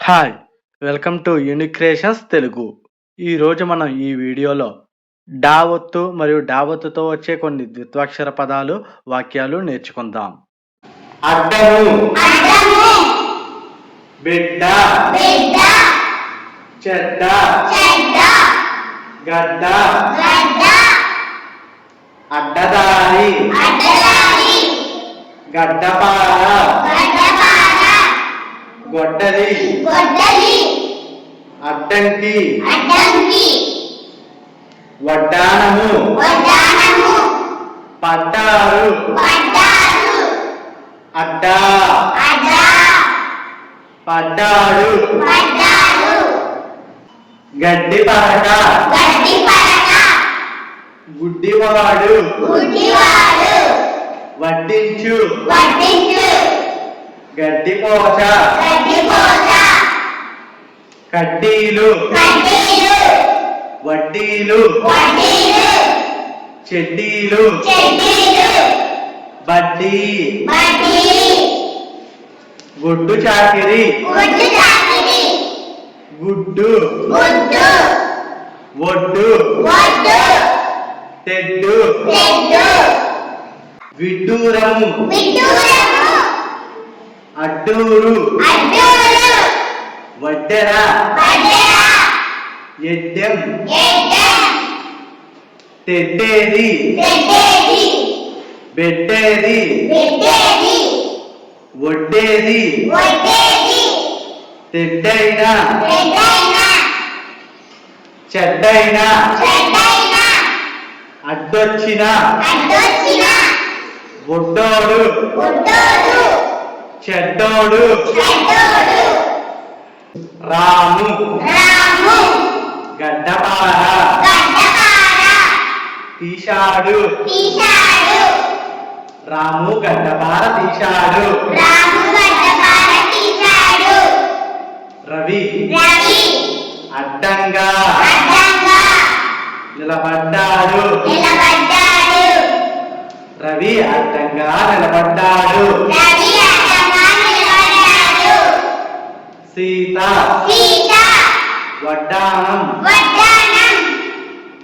Hi! Welcome to unique creations Telugu. ఈరోజు మనం ఈ వీడియోలో డా ఒత్తు మరియు డా ఒత్తుతో వచ్చే కొన్ని ద్విత్వాక్షర పదాలు, వాక్యాలు నేర్చుకుందాం. అడ్డము, బిడ్డ, చెడ్డ, గడ్డ, అడ్డదారి, గడ్డపార, గొడ్డలి, అడ్డంకి, వడ్డానము, పడ్డారు, అడ్డా, పడ్డాడు, గడ్డి పరక, గుడ్డివాడు, వడ్డించు, గడ్డిపోచ, కడ్డీలు, వడ్డీలు, చెడ్డీలు, బడ్డీ, గుడ్డు చాకిరి, గుడ్డు, ఒడ్డు, తెడ్డు, విడ్డూరము, అడ్డూరు, వడ్డెర, ఎడ్డెం, తెడ్డేది, బెడ్డేది, వడ్డేది, తెడ్డైనా, చెడ్డైనా, అడ్డొచ్చిన, బొడ్డోడు, చెడ్డోడు, రాము, గడ్డపార, తీశాడు, రాము గడ్డపార తీశాడు, రవి, అడ్డంగా, నిలబడ్డాడు, రవి అడ్డంగా నిలబడ్డాడు, సీత, వడ్డానం,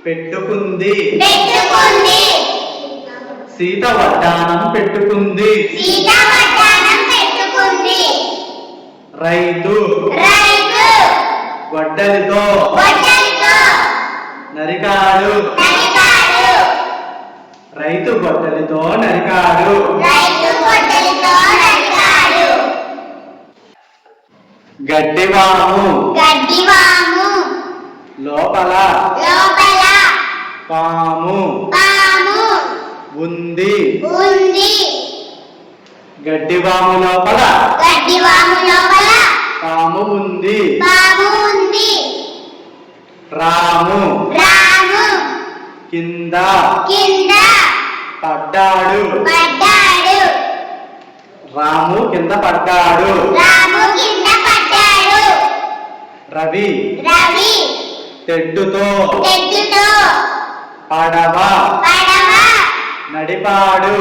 పెట్టుకుంది, సీత వడ్డానం పెట్టుకుంది, రైతు, గొడ్డలితో నరికాడు, రైతు గొడ్డలితో నరికాడు, గడ్డివాము, లోపల, పాము, ఉంది, గడ్డివాము లోపల, పాము ఉంది, రాము, కింద, పడ్డాడు, రాము కింద పడ్డాడు, రవి, తెడ్డుతో, పడవ, నడిపాడు,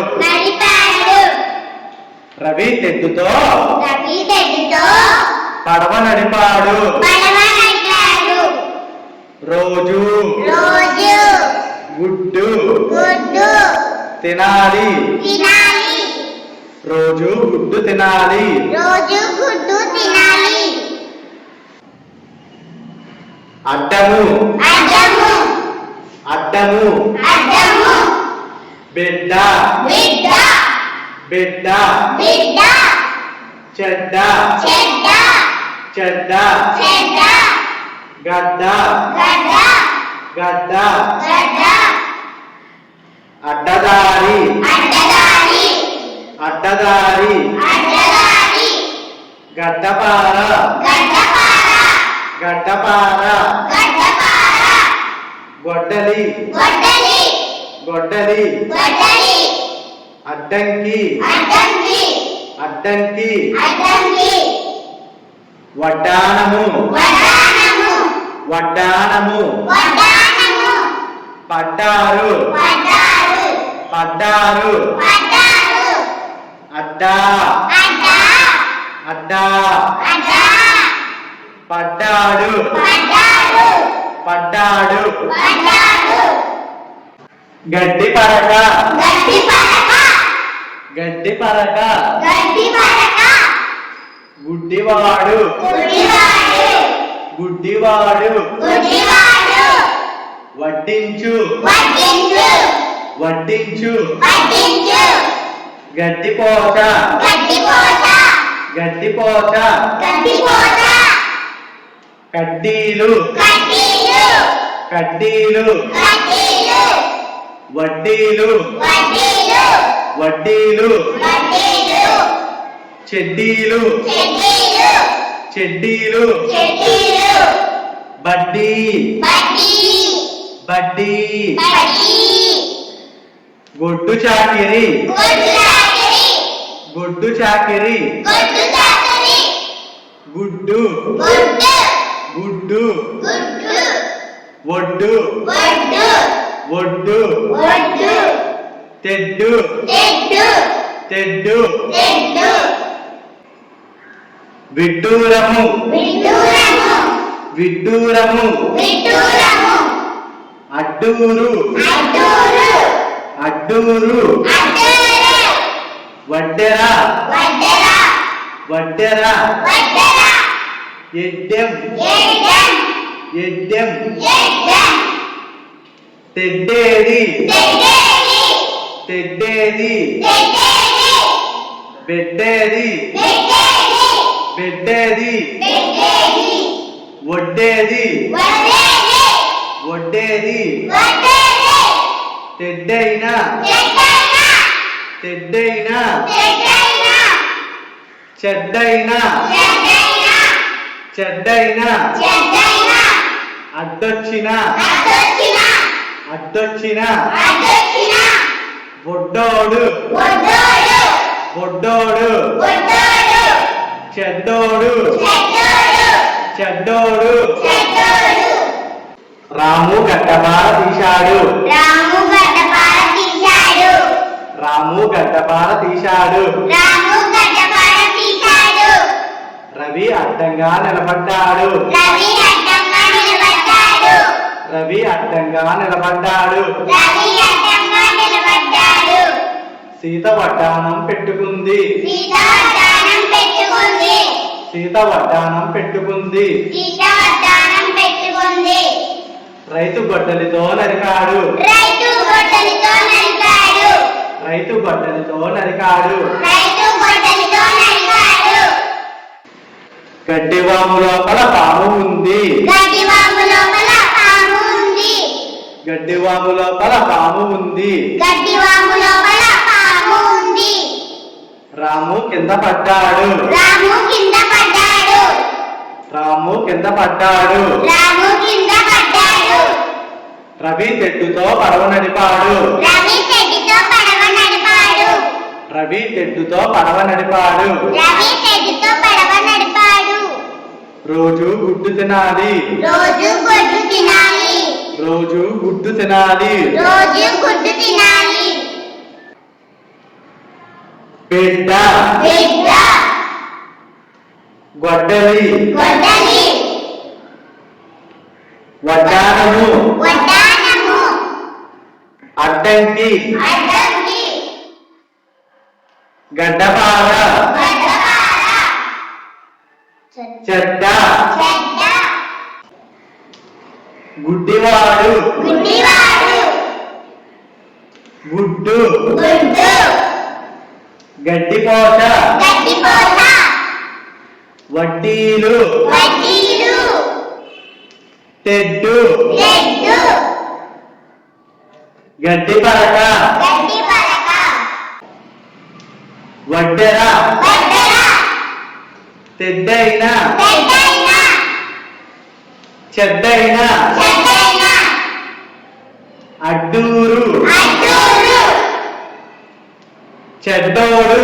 రవి తెడ్డుతో పడవ నడిపాడు, రోజు, గుడ్డు, తినాలి, రోజు గుడ్డు తినాలి, అడ్డము, అడ్డము, బిడ్డ, చెడ్డ, గడ్డ, అడ్డదారి, గడ్డపార, గొడ్డలి, అడ్డంకి, వడ్డానము, పడ్డారు, అడ్డా, పడ్డాడు గడ్డి పరక గడ్డి పరక గుడ్డివాడు గుడ్డివాడు వడ్డించు వడ్డించు గడ్డిపోత గడ్డిపోత కడ్డీలు కడ్డీలు వడ్డీలు వడ్డీలు చెడ్డీలు చెడ్డీలు బడ్డీ బడ్డీ గొడ్డు చాకిరి గొడ్డు చాకిరి గుడ్డు గుడ్డు ఒడ్డు ఒడ్డు తెడ్డు తెడ్డు విడ్డూరము విడ్డూరము అడ్డూరు అడ్డూరు వడ్డెర వడ్డెర ఎడ్డెం ఎడ్డెం తెడ్డేది తెడ్డేది బెడ్డేది బెడ్డేది వడ్డేది వడ్డేది తెడ్డైనా తెడ్డైనా చెడ్డైనా చెడ్డైనా అడ్డొచ్చిన అడ్డొచ్చిన బొడ్డోడు బొడ్డోడు చెడ్డోడు చెడ్డోడు రాము గడ్డపార తీశాడు రాము గడ్డపార తీశాడు రవి అడ్డంగా నిలబడ్డాడు రవి అడ్డంగా నిలబడ్డాడు సీత వడ్డానం పెట్టుకుంది సీత వడ్డానం పెట్టుకుంది రైతు గొడ్డలితో నరికాడు రైతు గొడ్డలితో నరికాడు గడ్డివాము లోపల పాము ఉంది గడ్డివాము లోపల పాము ఉంది రాము కింద పడ్డాడు రాము కింద పడ్డాడు రవి తెడ్డుతో పడవ నడిపాడు రవి తెడ్డుతో పడవ నడిపాడు రోజు గుడ్డు తినాలి రోజు గుడ్డు తినాలి బిడ్డ గొడ్డలి వడ్డానము అడ్డంకి గడ్డపార చెడ్డ గుడ్డివాడు గుడ్డు గడ్డిపోత వడ్డీలు తెడ్డు గడ్డి పరక వడ్డెర తెడ్డైనా చెడ్డైనా అడ్డూరు చెడ్డోడు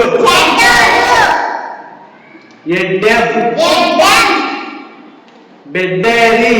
ఎడ్డెం బెడ్డేది